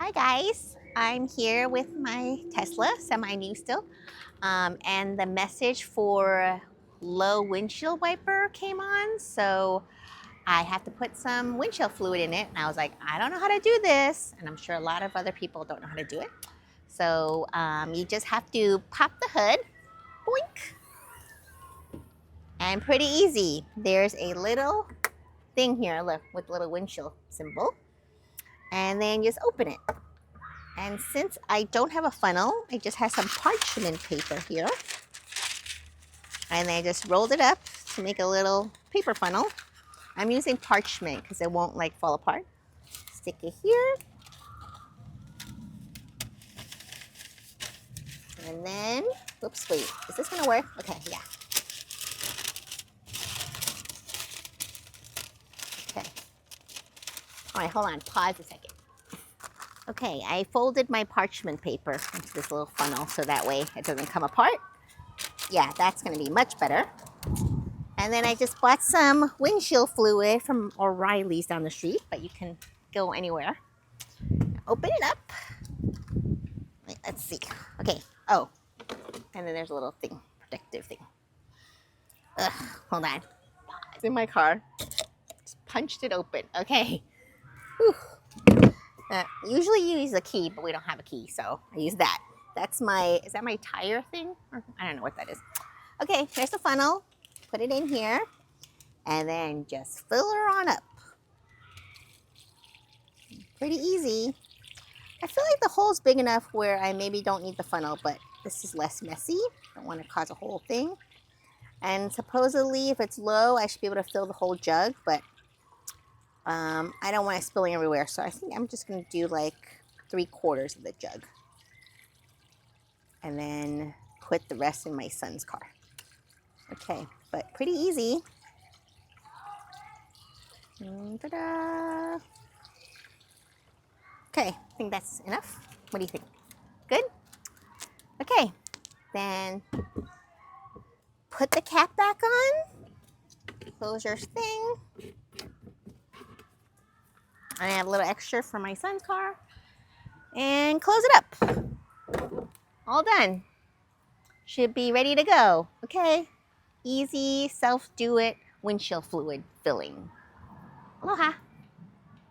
Hi guys, I'm here with my Tesla, semi-new still, and the message for low windshield wiper came on, so I have to put some windshield fluid in it, and I was like, I don't know how to do this, and I'm sure a lot of other people don't know how to do it. So you just have to pop the hood, boink, and pretty easy. There's a little thing here, look, with little windshield symbol, and then just open it. And since I don't have a funnel, I just have some parchment paper here. And I just rolled it up to make a little paper funnel. I'm using parchment because it won't like fall apart. Stick it here. And then, oops, wait, is this gonna work? Okay, yeah. Okay. All right, hold on, pause a second. Okay, I folded my parchment paper into this little funnel so that way it doesn't come apart. Yeah, that's gonna be much better. And then I just bought some windshield fluid from O'Reilly's down the street, but you can go anywhere. Open it up. Wait, let's see. Okay, oh, and then there's a little thing, protective thing. Ugh, hold on. It's in my car. Just punched it open. Okay. Whew. Usually you use a key, but we don't have a key, so I use that. That's my, is that my tire thing? Or, I don't know what that is. Okay, here's the funnel. Put it in here, and then just fill her on up. Pretty easy. I feel like the hole's big enough where I maybe don't need the funnel, but this is less messy. Don't want to cause a whole thing. And supposedly, if it's low, I should be able to fill the whole jug, but I don't want it spilling everywhere, so I think I'm just going to do like 3/4 of the jug. And then put the rest in my son's car. Okay, but pretty easy. Ta-da! Okay, I think that's enough. What do you think? Good? Okay, then put the cap back on. Close your thing. I have a little extra for my son's car. And close it up. All done. Should be ready to go. Okay, easy, self-do-it windshield fluid filling. Aloha.